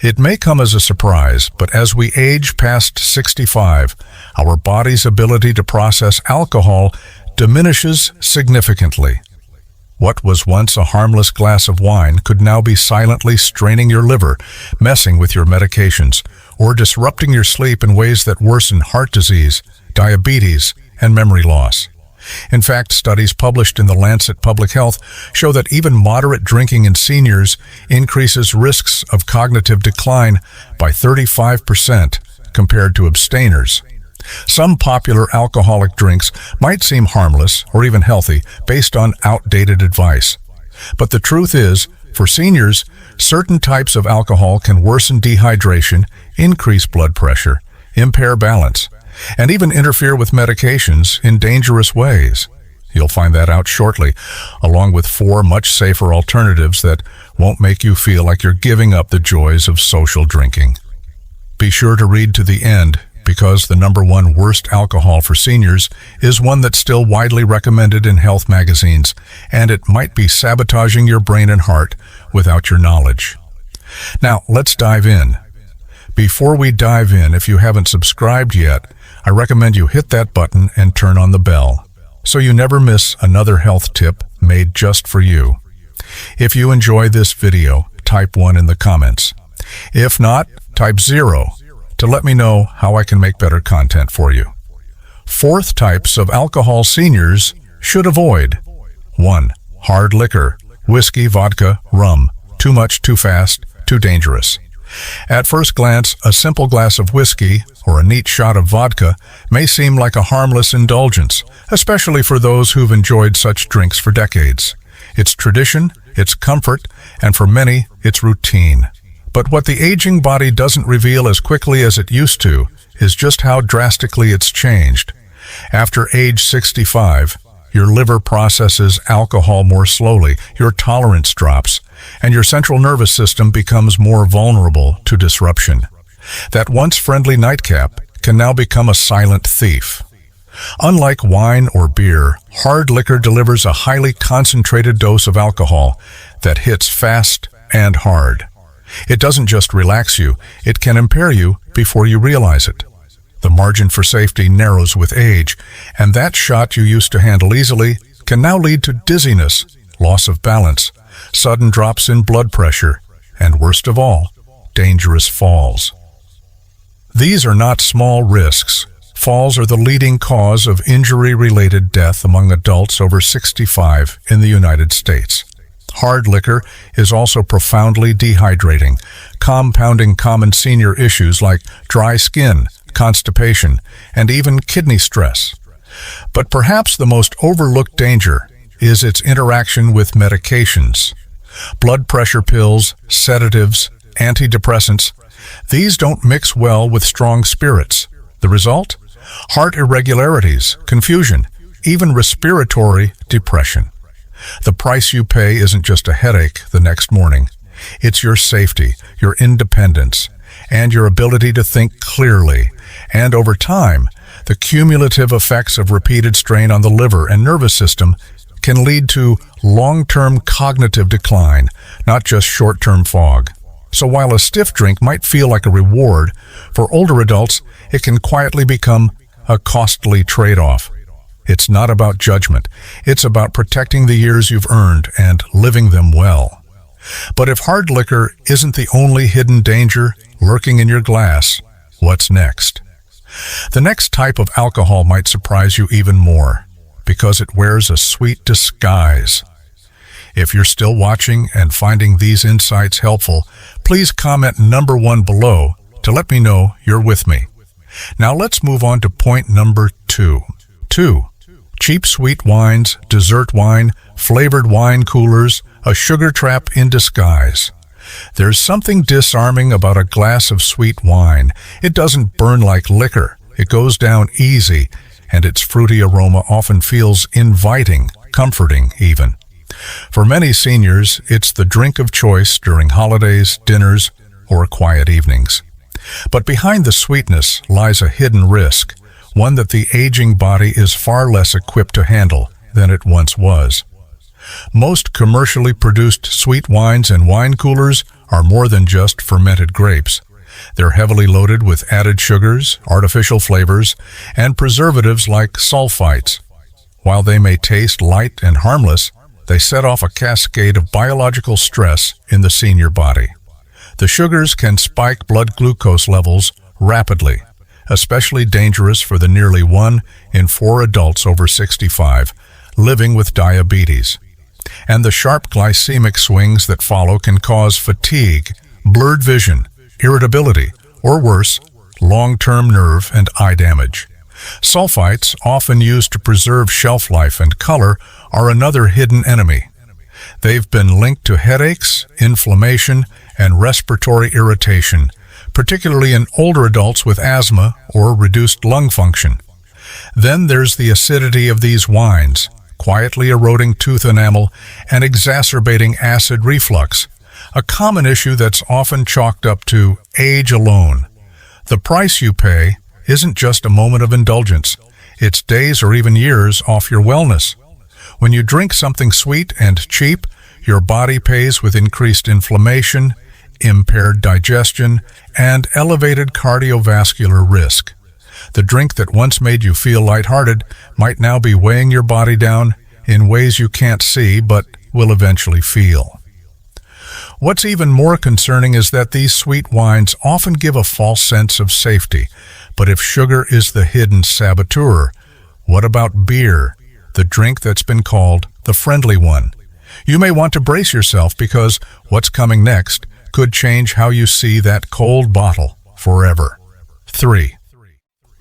It may come as a surprise, but as we age past 65, our body's ability to process alcohol diminishes significantly. What was once a harmless glass of wine could now be silently straining your liver, messing with your medications, or disrupting your sleep in ways that worsen heart disease, diabetes, and memory loss. In fact, studies published in the Lancet Public Health show that even moderate drinking in seniors increases risks of cognitive decline by 35% compared to abstainers. Some popular alcoholic drinks might seem harmless or even healthy based on outdated advice. But the truth is, for seniors, certain types of alcohol can worsen dehydration, increase blood pressure, impair balance, and even interfere with medications in dangerous ways. You'll find that out shortly, along with 4 much safer alternatives that won't make you feel like you're giving up the joys of social drinking. Be sure to read to the end, because the #1 worst alcohol for seniors is one that's still widely recommended in health magazines, and it might be sabotaging your brain and heart without your knowledge. Now, let's dive in. Before we dive in, if you haven't subscribed yet, I recommend you hit that button and turn on the bell, so you never miss another health tip made just for you. If you enjoy this video, type 1 in the comments. If not, type 0 to let me know how I can make better content for you. 4th types of alcohol seniors should avoid. 1. Hard liquor, whiskey, vodka, rum. Too much, too fast, too dangerous. At first glance, a simple glass of whiskey or a neat shot of vodka may seem like a harmless indulgence, especially for those who've enjoyed such drinks for decades. It's tradition, it's comfort, and for many, it's routine. But what the aging body doesn't reveal as quickly as it used to is just how drastically it's changed. After age 65, your liver processes alcohol more slowly, your tolerance drops, and your central nervous system becomes more vulnerable to disruption. That once friendly nightcap can now become a silent thief. Unlike wine or beer, hard liquor delivers a highly concentrated dose of alcohol that hits fast and hard. It doesn't just relax you, it can impair you before you realize it. The margin for safety narrows with age, and that shot you used to handle easily can now lead to dizziness, loss of balance, sudden drops in blood pressure, and worst of all, dangerous falls. These are not small risks. Falls are the leading cause of injury-related death among adults over 65 in the United States. Hard liquor is also profoundly dehydrating, compounding common senior issues like dry skin, constipation, and even kidney stress. But perhaps the most overlooked danger is its interaction with medications. Blood pressure pills, sedatives, antidepressants, these don't mix well with strong spirits. The result? Heart irregularities, confusion, even respiratory depression. The price you pay isn't just a headache the next morning. It's your safety, your independence, and your ability to think clearly. And over time, the cumulative effects of repeated strain on the liver and nervous system can lead to long-term cognitive decline, not just short-term fog. So while a stiff drink might feel like a reward, for older adults, it can quietly become a costly trade-off. It's not about judgment. It's about protecting the years you've earned and living them well. But if hard liquor isn't the only hidden danger lurking in your glass, what's next? The next type of alcohol might surprise you even more, because it wears a sweet disguise. If you're still watching and finding these insights helpful, please comment number 1 below to let me know you're with me. Now let's move on to point number 2. 2. Cheap sweet wines, dessert wine, flavored wine coolers, a sugar trap in disguise. There's something disarming about a glass of sweet wine. It doesn't burn like liquor. It goes down easy, and its fruity aroma often feels inviting, comforting even. For many seniors, it's the drink of choice during holidays, dinners, or quiet evenings. But behind the sweetness lies a hidden risk, one that the aging body is far less equipped to handle than it once was. Most commercially produced sweet wines and wine coolers are more than just fermented grapes. They're heavily loaded with added sugars, artificial flavors, and preservatives like sulfites. While they may taste light and harmless, they set off a cascade of biological stress in the senior body. The sugars can spike blood glucose levels rapidly, especially dangerous for the nearly 1 in 4 adults over 65 living with diabetes. And the sharp glycemic swings that follow can cause fatigue, blurred vision, irritability, or worse, long-term nerve and eye damage. Sulfites, often used to preserve shelf life and color, are another hidden enemy. They've been linked to headaches, inflammation, and respiratory irritation, particularly in older adults with asthma or reduced lung function. Then there's the acidity of these wines, quietly eroding tooth enamel and exacerbating acid reflux, a common issue that's often chalked up to age alone. The price you pay isn't just a moment of indulgence, it's days or even years off your wellness. When you drink something sweet and cheap, your body pays with increased inflammation, impaired digestion, and elevated cardiovascular risk. The drink that once made you feel lighthearted might now be weighing your body down in ways you can't see but will eventually feel. What's even more concerning is that these sweet wines often give a false sense of safety. But if sugar is the hidden saboteur, what about beer, the drink that's been called the friendly one? You may want to brace yourself because what's coming next could change how you see that cold bottle forever. 3.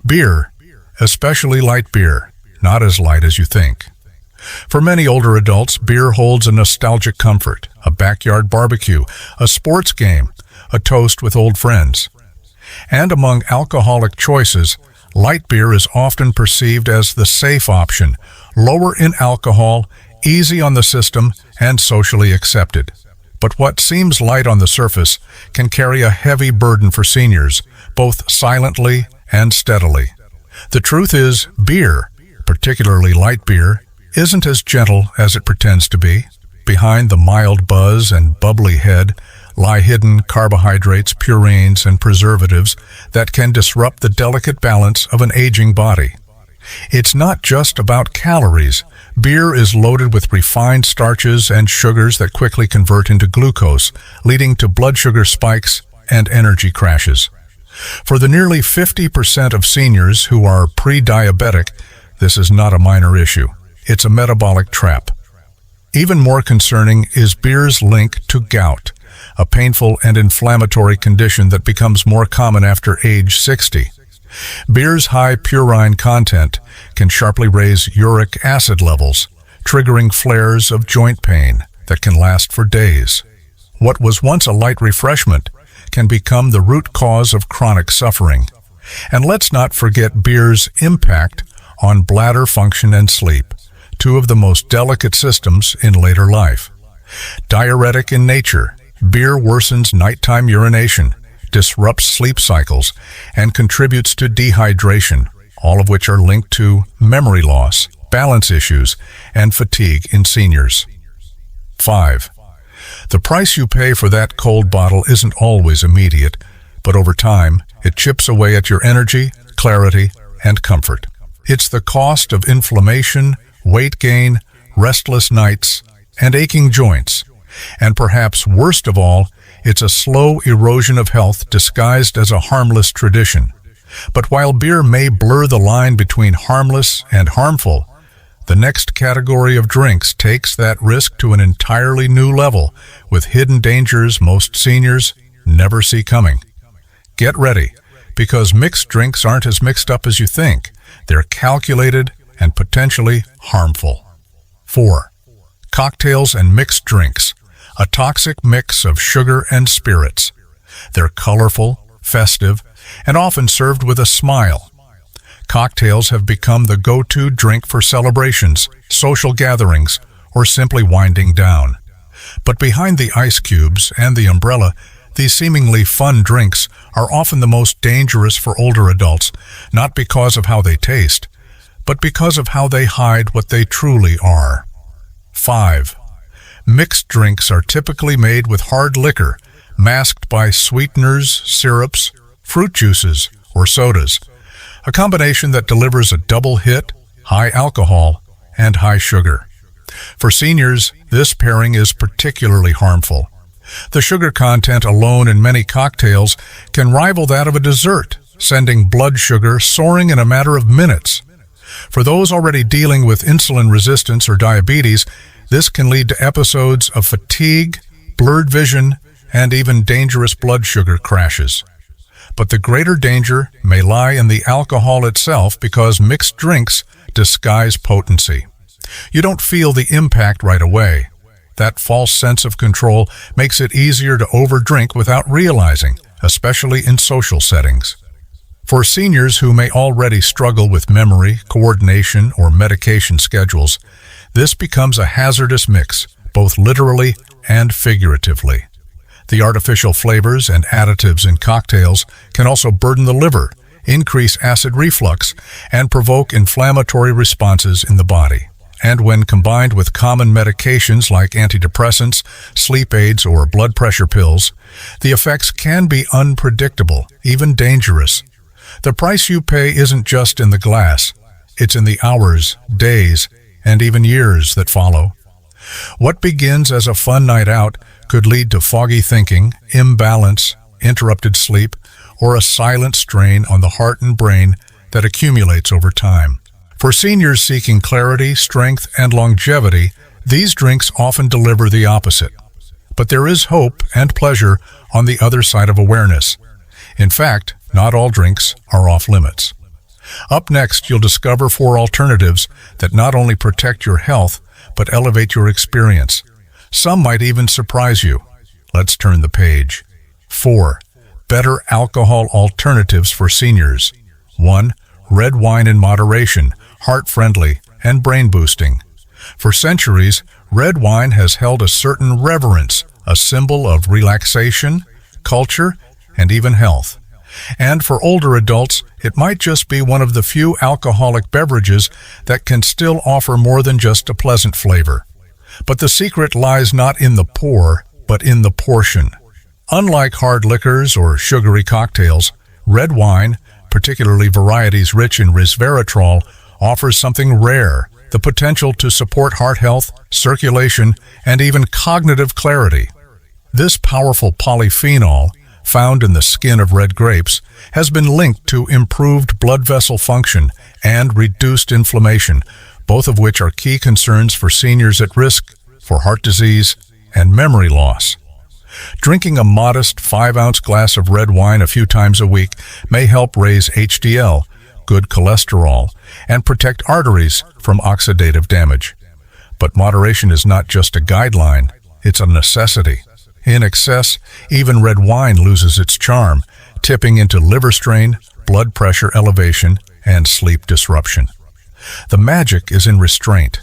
Beer, especially light beer, not as light as you think. For many older adults, beer holds a nostalgic comfort, a backyard barbecue, a sports game, a toast with old friends. And among alcoholic choices, light beer is often perceived as the safe option, lower in alcohol, easy on the system, and socially accepted. But what seems light on the surface can carry a heavy burden for seniors, both silently and steadily. The truth is, beer, particularly light beer, isn't as gentle as it pretends to be. Behind the mild buzz and bubbly head lie hidden carbohydrates, purines, and preservatives that can disrupt the delicate balance of an aging body. It's not just about calories. Beer is loaded with refined starches and sugars that quickly convert into glucose, leading to blood sugar spikes and energy crashes. For the nearly 50% of seniors who are pre-diabetic, this is not a minor issue. It's a metabolic trap. Even more concerning is beer's link to gout, a painful and inflammatory condition that becomes more common after age 60. Beer's high purine content can sharply raise uric acid levels, triggering flares of joint pain that can last for days. What was once a light refreshment can become the root cause of chronic suffering. And let's not forget beer's impact on bladder function and sleep, two of the most delicate systems in later life. Diuretic in nature, beer worsens nighttime urination, disrupts sleep cycles, and contributes to dehydration, all of which are linked to memory loss, balance issues, and fatigue in seniors. 5. The price you pay for that cold bottle isn't always immediate, but over time, it chips away at your energy, clarity, and comfort. It's the cost of inflammation, weight gain, restless nights, and aching joints. And perhaps worst of all, it's a slow erosion of health disguised as a harmless tradition. But while beer may blur the line between harmless and harmful, the next category of drinks takes that risk to an entirely new level, with hidden dangers most seniors never see coming. Get ready, because mixed drinks aren't as mixed up as you think. They're calculated and potentially harmful. 4. Cocktails and mixed drinks, a toxic mix of sugar and spirits. They're colorful, festive, and often served with a smile. Cocktails have become the go-to drink for celebrations, social gatherings, or simply winding down. But behind the ice cubes and the umbrella, these seemingly fun drinks are often the most dangerous for older adults, not because of how they taste, but because of how they hide what they truly are. 5. Mixed drinks are typically made with hard liquor, masked by sweeteners, syrups, fruit juices, or sodas. A combination that delivers a double hit, high alcohol, and high sugar. For seniors, this pairing is particularly harmful. The sugar content alone in many cocktails can rival that of a dessert, sending blood sugar soaring in a matter of minutes. For those already dealing with insulin resistance or diabetes, this can lead to episodes of fatigue, blurred vision, and even dangerous blood sugar crashes. But the greater danger may lie in the alcohol itself because mixed drinks disguise potency. You don't feel the impact right away. That false sense of control makes it easier to overdrink without realizing, especially in social settings. For seniors who may already struggle with memory, coordination, or medication schedules, this becomes a hazardous mix, both literally and figuratively. The artificial flavors and additives in cocktails can also burden the liver, increase acid reflux, and provoke inflammatory responses in the body. And when combined with common medications like antidepressants, sleep aids, or blood pressure pills, the effects can be unpredictable, even dangerous. The price you pay isn't just in the glass. It's in the hours, days, and even years that follow. What begins as a fun night out could lead to foggy thinking, imbalance, interrupted sleep, or a silent strain on the heart and brain that accumulates over time. For seniors seeking clarity, strength, and longevity, these drinks often deliver the opposite. But there is hope and pleasure on the other side of awareness. In fact, not all drinks are off limits. Up next, you'll discover 4 alternatives that not only protect your health, but elevate your experience. Some might even surprise you. Let's turn the page. 4. Better alcohol alternatives for seniors. 1. Red wine in moderation, heart-friendly, and brain-boosting. For centuries, red wine has held a certain reverence, a symbol of relaxation, culture, and even health. And for older adults, it might just be one of the few alcoholic beverages that can still offer more than just a pleasant flavor. But the secret lies not in the pour, but in the portion. Unlike hard liquors or sugary cocktails, red wine, particularly varieties rich in resveratrol, offers something rare, the potential to support heart health, circulation, and even cognitive clarity. This powerful polyphenol, found in the skin of red grapes, has been linked to improved blood vessel function and reduced inflammation, both of which are key concerns for seniors at risk for heart disease and memory loss. Drinking a modest 5-ounce glass of red wine a few times a week may help raise HDL, good cholesterol, and protect arteries from oxidative damage. But moderation is not just a guideline, it's a necessity. In excess, even red wine loses its charm, tipping into liver strain, blood pressure elevation, and sleep disruption. The magic is in restraint.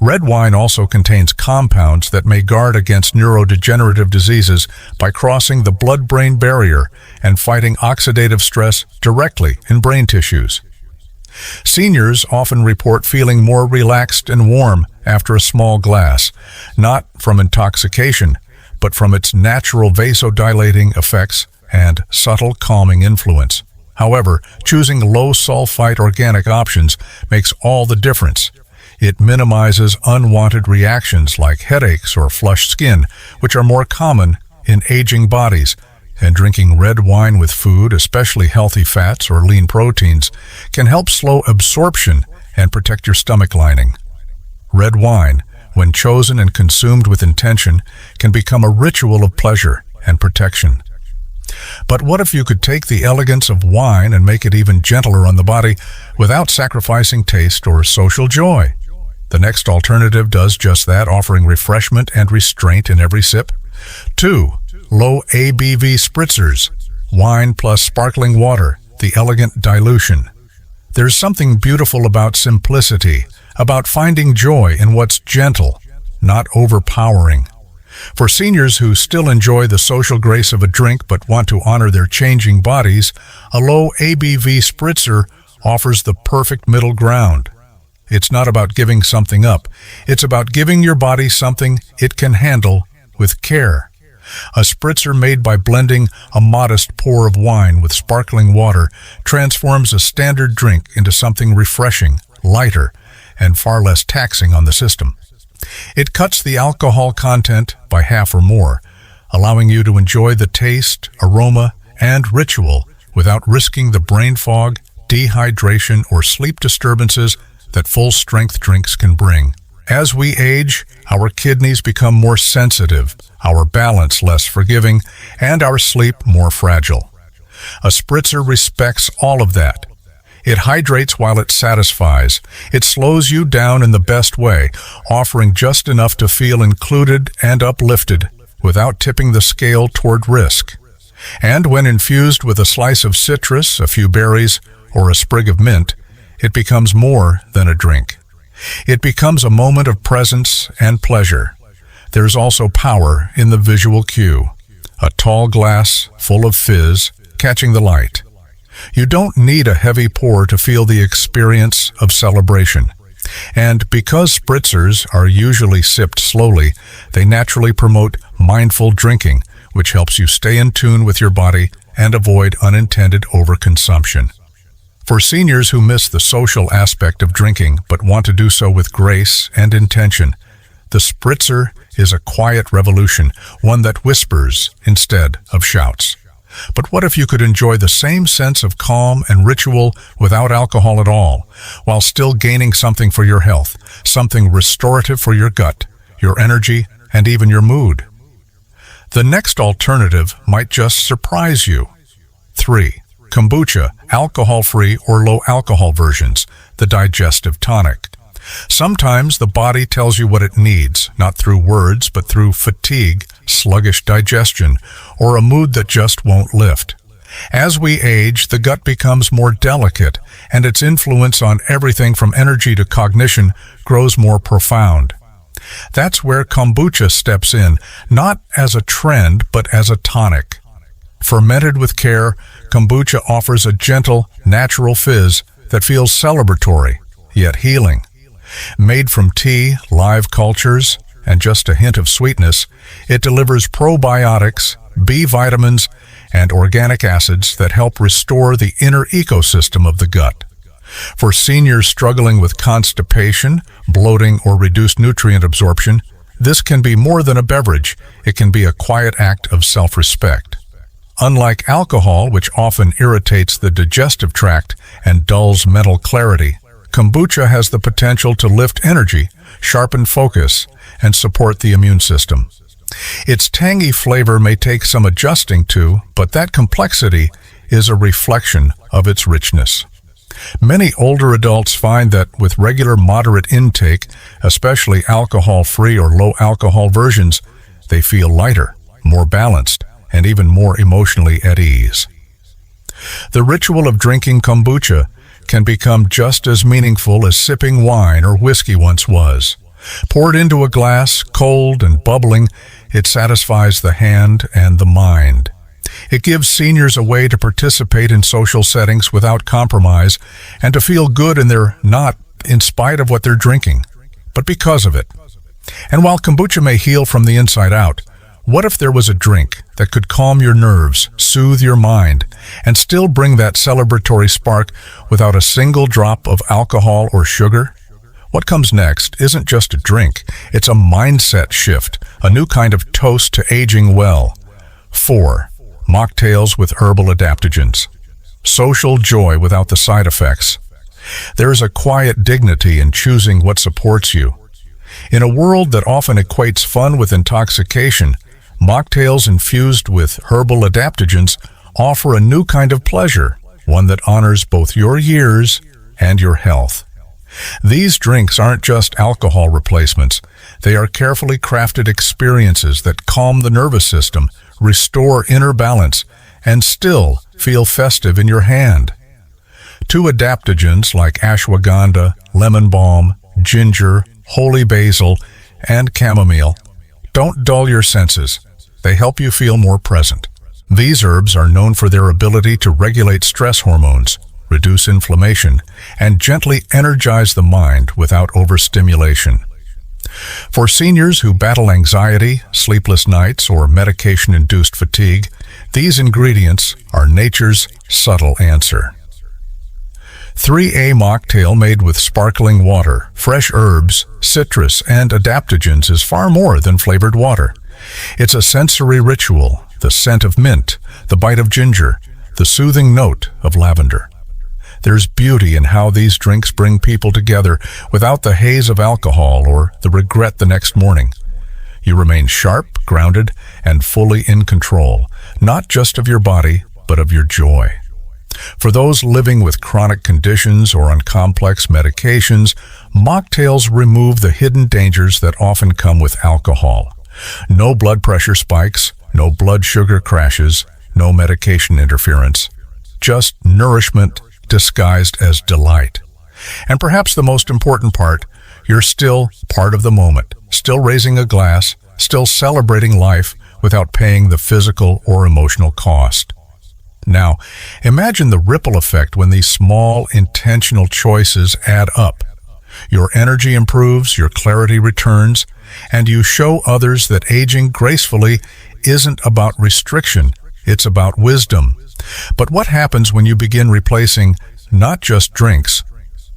Red wine also contains compounds that may guard against neurodegenerative diseases by crossing the blood-brain barrier and fighting oxidative stress directly in brain tissues. Seniors often report feeling more relaxed and warm after a small glass, not from intoxication, but from its natural vasodilating effects and subtle calming influence. However, choosing low-sulfite organic options makes all the difference. It minimizes unwanted reactions like headaches or flushed skin, which are more common in aging bodies, and drinking red wine with food, especially healthy fats or lean proteins, can help slow absorption and protect your stomach lining. Red wine, when chosen and consumed with intention, can become a ritual of pleasure and protection. But what if you could take the elegance of wine and make it even gentler on the body without sacrificing taste or social joy? The next alternative does just that, offering refreshment and restraint in every sip. 2. Low ABV spritzers, wine plus sparkling water, the elegant dilution. There's something beautiful about simplicity, about finding joy in what's gentle, not overpowering. For seniors who still enjoy the social grace of a drink but want to honor their changing bodies, a low ABV spritzer offers the perfect middle ground. It's not about giving something up. It's about giving your body something it can handle with care. A spritzer made by blending a modest pour of wine with sparkling water transforms a standard drink into something refreshing, lighter, and far less taxing on the system. It cuts the alcohol content by half or more, allowing you to enjoy the taste, aroma, and ritual without risking the brain fog, dehydration, or sleep disturbances that full-strength drinks can bring. As we age, our kidneys become more sensitive, our balance less forgiving, and our sleep more fragile. A spritzer respects all of that. It hydrates while it satisfies. It slows you down in the best way, offering just enough to feel included and uplifted without tipping the scale toward risk. And when infused with a slice of citrus, a few berries, or a sprig of mint, it becomes more than a drink. It becomes a moment of presence and pleasure. There's also power in the visual cue. A tall glass full of fizz catching the light. You don't need a heavy pour to feel the experience of celebration. And because spritzers are usually sipped slowly, they naturally promote mindful drinking, which helps you stay in tune with your body and avoid unintended overconsumption. For seniors who miss the social aspect of drinking but want to do so with grace and intention, the spritzer is a quiet revolution, one that whispers instead of shouts. But what if you could enjoy the same sense of calm and ritual without alcohol at all, while still gaining something for your health, something restorative for your gut, your energy, and even your mood? The next alternative might just surprise you. 3. Kombucha, alcohol-free or low-alcohol versions, the digestive tonic. Sometimes the body tells you what it needs, not through words, but through fatigue, sluggish digestion, or a mood that just won't lift. As we age, the gut becomes more delicate, and its influence on everything from energy to cognition grows more profound. That's where kombucha steps in, not as a trend, but as a tonic. Fermented with care, kombucha offers a gentle, natural fizz that feels celebratory, yet healing. Made from tea, live cultures, and just a hint of sweetness, it delivers probiotics, B vitamins, and organic acids that help restore the inner ecosystem of the gut. For seniors struggling with constipation, bloating, or reduced nutrient absorption, this can be more than a beverage. It can be a quiet act of self-respect. Unlike alcohol, which often irritates the digestive tract and dulls mental clarity, kombucha has the potential to lift energy, sharpen focus, and support the immune system. Its tangy flavor may take some adjusting to, but that complexity is a reflection of its richness. Many older adults find that with regular moderate intake, especially alcohol-free or low-alcohol versions, they feel lighter, more balanced, and even more emotionally at ease. The ritual of drinking kombucha can become just as meaningful as sipping wine or whiskey once was. Poured into a glass, cold and bubbling, it satisfies the hand and the mind. It gives seniors a way to participate in social settings without compromise and to feel good not in spite of what they're drinking, but because of it. And while kombucha may heal from the inside out, what if there was a drink that could calm your nerves, soothe your mind, and still bring that celebratory spark without a single drop of alcohol or sugar? What comes next isn't just a drink, it's a mindset shift, a new kind of toast to aging well. 4. Mocktails with herbal adaptogens. Social joy without the side effects. There is a quiet dignity in choosing what supports you. In a world that often equates fun with intoxication, mocktails infused with herbal adaptogens offer a new kind of pleasure, one that honors both your years and your health. These drinks aren't just alcohol replacements. They are carefully crafted experiences that calm the nervous system, restore inner balance, and still feel festive in your hand. 2 adaptogens like ashwagandha, lemon balm, ginger, holy basil, and chamomile don't dull your senses. They help you feel more present. These herbs are known for their ability to regulate stress hormones, reduce inflammation, and gently energize the mind without overstimulation. For seniors who battle anxiety, sleepless nights, or medication-induced fatigue, these ingredients are nature's subtle answer. 3A mocktail made with sparkling water, fresh herbs, citrus, and adaptogens is far more than flavored water. It's a sensory ritual, the scent of mint, the bite of ginger, the soothing note of lavender. There's beauty in how these drinks bring people together without the haze of alcohol or the regret the next morning. You remain sharp, grounded, and fully in control, not just of your body, but of your joy. For those living with chronic conditions or on complex medications, mocktails remove the hidden dangers that often come with alcohol. No blood pressure spikes, no blood sugar crashes, no medication interference. Just nourishment disguised as delight. And perhaps the most important part, you're still part of the moment, still raising a glass, still celebrating life without paying the physical or emotional cost. Now, imagine the ripple effect when these small, intentional choices add up. Your energy improves, your clarity returns, and you show others that aging gracefully isn't about restriction, it's about wisdom. But what happens when you begin replacing not just drinks,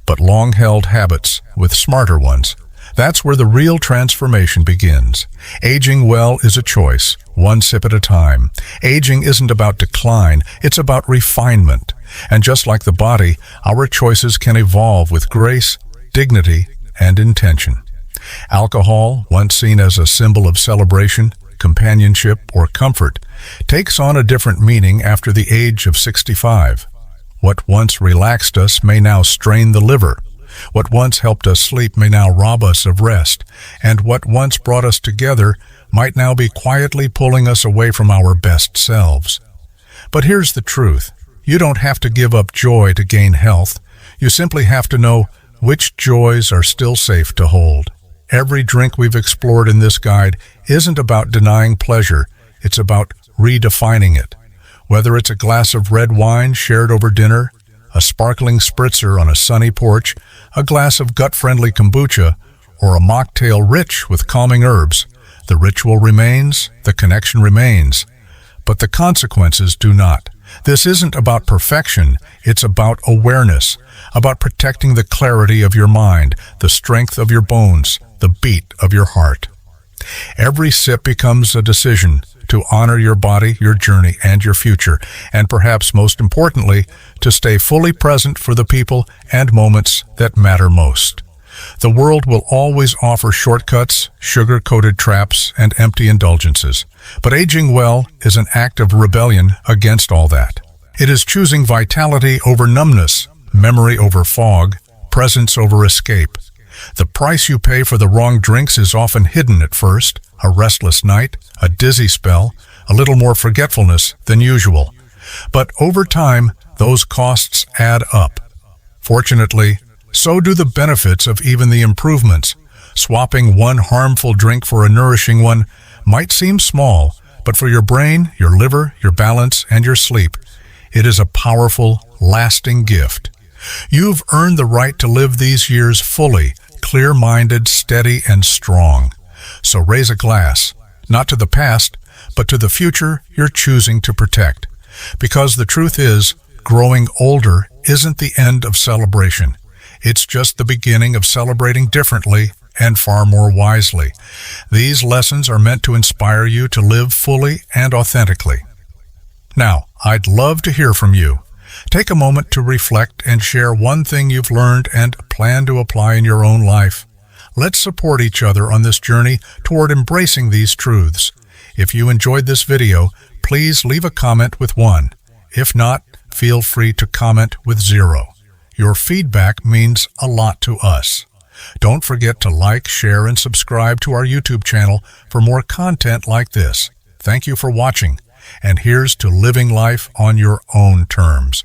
but long-held habits with smarter ones? That's where the real transformation begins. Aging well is a choice, one sip at a time. Aging isn't about decline, it's about refinement. And just like the body, our choices can evolve with grace, dignity, and intention. Alcohol, once seen as a symbol of celebration, companionship, or comfort, takes on a different meaning after the age of 65. What once relaxed us may now strain the liver. What once helped us sleep may now rob us of rest. And what once brought us together might now be quietly pulling us away from our best selves. But here's the truth. You don't have to give up joy to gain health. You simply have to know which joys are still safe to hold. Every drink we've explored in this guide isn't about denying pleasure, it's about redefining it. Whether it's a glass of red wine shared over dinner, a sparkling spritzer on a sunny porch, a glass of gut-friendly kombucha, or a mocktail rich with calming herbs, the ritual remains, the connection remains, but the consequences do not. This isn't about perfection, it's about awareness, about protecting the clarity of your mind, the strength of your bones, the beat of your heart. Every sip becomes a decision to honor your body, your journey, and your future, and perhaps most importantly, to stay fully present for the people and moments that matter most. The world will always offer shortcuts, sugar-coated traps, and empty indulgences. But aging well is an act of rebellion against all that. It is choosing vitality over numbness, memory over fog, presence over escape. The price you pay for the wrong drinks is often hidden at first: a restless night, a dizzy spell, a little more forgetfulness than usual. But over time, those costs add up. Fortunately, so do the benefits of even the improvements. Swapping one harmful drink for a nourishing one might seem small, but for your brain, your liver, your balance, and your sleep, it is a powerful, lasting gift. You've earned the right to live these years fully, clear-minded, steady, and strong. So raise a glass, not to the past, but to the future you're choosing to protect. Because the truth is, growing older isn't the end of celebration. It's just the beginning of celebrating differently and far more wisely. These lessons are meant to inspire you to live fully and authentically. Now, I'd love to hear from you. Take a moment to reflect and share one thing you've learned and plan to apply in your own life. Let's support each other on this journey toward embracing these truths. If you enjoyed this video, please leave a comment with 1. If not, feel free to comment with 0. Your feedback means a lot to us. Don't forget to like, share, and subscribe to our YouTube channel for more content like this. Thank you for watching, and here's to living life on your own terms.